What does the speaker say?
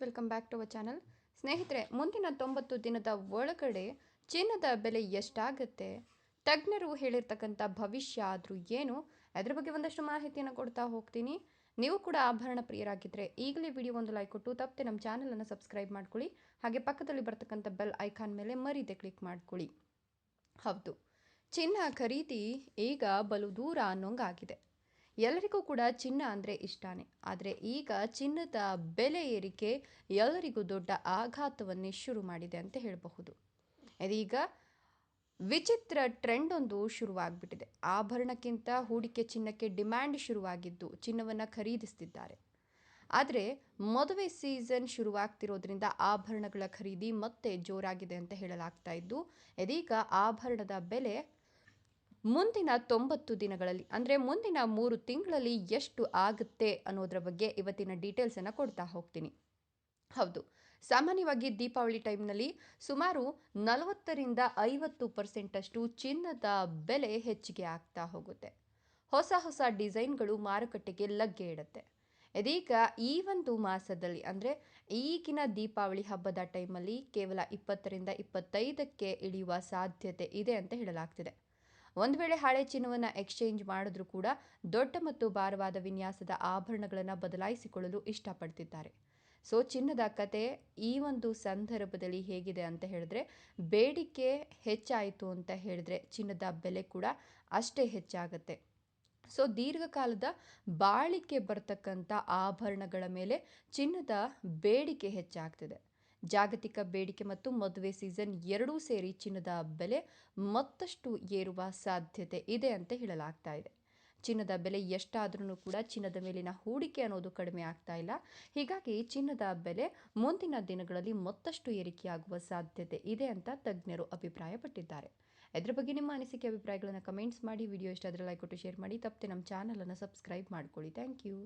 Welcome back to our channel. ಸ್ನೇಹಿತರೆ, ಮುಂದಿನ 90 ದಿನದ ಒಳಗಡೆ ಚಿನ್ನದ ಬೆಲೆ ಎಷ್ಟಾಗುತ್ತೆ, ತಜ್ಞರು ಹೇಳಿರ್ತಕ್ಕಂಥ ಭವಿಷ್ಯ ಆದರೂ ಏನು, ಅದರ ಬಗ್ಗೆ ಒಂದಷ್ಟು ಮಾಹಿತಿಯನ್ನು ಕೊಡ್ತಾ ಹೋಗ್ತೀನಿ. ನೀವು ಕೂಡ ಆಭರಣ ಪ್ರಿಯರಾಗಿದ್ದರೆ ಈಗಲೇ ವಿಡಿಯೋ ಒಂದು ಲೈಕ್ ಕೊಟ್ಟು ತಪ್ಪದೆ ನಮ್ಮ ಚಾನಲನ್ನು ಸಬ್ಸ್ಕ್ರೈಬ್ ಮಾಡ್ಕೊಳ್ಳಿ. ಹಾಗೆ ಪಕ್ಕದಲ್ಲಿ ಬರ್ತಕ್ಕಂಥ ಬೆಲ್ ಐಕಾನ್ ಮೇಲೆ ಮರೀದೆ ಕ್ಲಿಕ್ ಮಾಡ್ಕೊಳ್ಳಿ. ಹೌದು, ಚಿನ್ನ ಖರೀದಿ ಈಗ ಬಲು ದೂರ ಅನ್ನೋಂಗಾಗಿದೆ. ಎಲ್ಲರಿಗೂ ಕೂಡ ಚಿನ್ನ ಅಂದರೆ ಇಷ್ಟನೇ. ಆದರೆ ಈಗ ಚಿನ್ನದ ಬೆಲೆ ಏರಿಕೆ ಎಲ್ಲರಿಗೂ ದೊಡ್ಡ ಆಘಾತವನ್ನೇ ಶುರು ಮಾಡಿದೆ ಅಂತ ಹೇಳಬಹುದು. ಇದೀಗ ವಿಚಿತ್ರ ಟ್ರೆಂಡ್ ಒಂದು ಶುರುವಾಗ್ಬಿಟ್ಟಿದೆ. ಆಭರಣಕ್ಕಿಂತ ಹೂಡಿಕೆ ಚಿನ್ನಕ್ಕೆ ಡಿಮ್ಯಾಂಡ್ ಶುರುವಾಗಿದ್ದು ಚಿನ್ನವನ್ನು ಖರೀದಿಸ್ತಿದ್ದಾರೆ. ಆದರೆ ಮದುವೆ ಸೀಸನ್ ಶುರುವಾಗ್ತಿರೋದ್ರಿಂದ ಆಭರಣಗಳ ಖರೀದಿ ಮತ್ತೆ ಜೋರಾಗಿದೆ ಅಂತ ಹೇಳಲಾಗ್ತಾ ಇದ್ದು, ಇದೀಗ ಆಭರಣದ ಬೆಲೆ ಮುಂದಿನ 90 ದಿನಗಳಲ್ಲಿ ಅಂದರೆ ಮುಂದಿನ 3 ತಿಂಗಳಲ್ಲಿ ಎಷ್ಟು ಆಗುತ್ತೆ ಅನ್ನೋದರ ಬಗ್ಗೆ ಇವತ್ತಿನ ಡೀಟೇಲ್ಸನ್ನು ಕೊಡ್ತಾ ಹೋಗ್ತೀನಿ. ಹೌದು, ಸಾಮಾನ್ಯವಾಗಿ ದೀಪಾವಳಿ ಟೈಮ್ನಲ್ಲಿ ಸುಮಾರು 40-50% ಅಷ್ಟು ಚಿನ್ನದ ಬೆಲೆ ಹೆಚ್ಚಿಗೆ ಆಗ್ತಾ ಹೋಗುತ್ತೆ. ಹೊಸ ಡಿಸೈನ್ಗಳು ಮಾರುಕಟ್ಟೆಗೆ ಲಗ್ಗೆ ಇಡುತ್ತೆ. ಇದೀಗ ಈ ಒಂದು ಮಾಸದಲ್ಲಿ ಅಂದರೆ ಈಗಿನ ದೀಪಾವಳಿ ಹಬ್ಬದ ಟೈಮಲ್ಲಿ ಕೇವಲ 20-25ಕ್ಕೆ ಇಳಿಯುವ ಸಾಧ್ಯತೆ ಇದೆ ಅಂತ ಹೇಳಲಾಗ್ತಿದೆ. ಒಂದು ವೇಳೆ ಹಳೆ ಚಿನ್ನವನ್ನು ಎಕ್ಸ್ಚೇಂಜ್ ಮಾಡಿದ್ರೂ ಕೂಡ ದೊಡ್ಡ ಮತ್ತು ಭಾರವಾದ ವಿನ್ಯಾಸದ ಆಭರಣಗಳನ್ನು ಬದಲಾಯಿಸಿಕೊಳ್ಳಲು ಇಷ್ಟಪಡ್ತಿದ್ದಾರೆ. ಸೊ ಚಿನ್ನದ ಕತೆ ಈ ಒಂದು ಸಂದರ್ಭದಲ್ಲಿ ಹೇಗಿದೆ ಅಂತ ಹೇಳಿದ್ರೆ, ಬೇಡಿಕೆ ಹೆಚ್ಚಾಯಿತು ಅಂತ ಹೇಳಿದ್ರೆ ಚಿನ್ನದ ಬೆಲೆ ಕೂಡ ಅಷ್ಟೇ ಹೆಚ್ಚಾಗುತ್ತೆ. ಸೊ ದೀರ್ಘಕಾಲದ ಬಾಳಿಕೆ ಬರ್ತಕ್ಕಂಥ ಆಭರಣಗಳ ಮೇಲೆ ಚಿನ್ನದ ಬೇಡಿಕೆ ಹೆಚ್ಚಾಗ್ತಿದೆ. ಜಾಗತಿಕ ಬೇಡಿಕೆ ಮತ್ತು ಮದುವೆ ಸೀಸನ್ ಎರಡೂ ಸೇರಿ ಚಿನ್ನದ ಬೆಲೆ ಮತ್ತಷ್ಟು ಏರುವ ಸಾಧ್ಯತೆ ಇದೆ ಅಂತ ಹೇಳಲಾಗ್ತಾ ಇದೆ. ಚಿನ್ನದ ಬೆಲೆ ಎಷ್ಟಾದ್ರೂ ಕೂಡ ಚಿನ್ನದ ಮೇಲಿನ ಹೂಡಿಕೆ ಅನ್ನೋದು ಕಡಿಮೆ ಆಗ್ತಾ ಇಲ್ಲ. ಹೀಗಾಗಿ ಚಿನ್ನದ ಬೆಲೆ ಮುಂದಿನ ದಿನಗಳಲ್ಲಿ ಮತ್ತಷ್ಟು ಏರಿಕೆಯಾಗುವ ಸಾಧ್ಯತೆ ಇದೆ ಅಂತ ತಜ್ಞರು ಅಭಿಪ್ರಾಯಪಟ್ಟಿದ್ದಾರೆ. ಇದರ ಬಗ್ಗೆ ನಿಮ್ಮ ಅನಿಸಿಕೆ ಅಭಿಪ್ರಾಯಗಳನ್ನು ಕಮೆಂಟ್ಸ್ ಮಾಡಿ. ವಿಡಿಯೋ ಇಷ್ಟ ಆದರೆ ಲೈಕ್ ಕೊಟ್ಟು ಶೇರ್ ಮಾಡಿ. ತಪ್ಪದೆ ನಮ್ಮ ಚಾನಲನ್ನು ಸಬ್ಸ್ಕ್ರೈಬ್ ಮಾಡ್ಕೊಳ್ಳಿ. Thank you.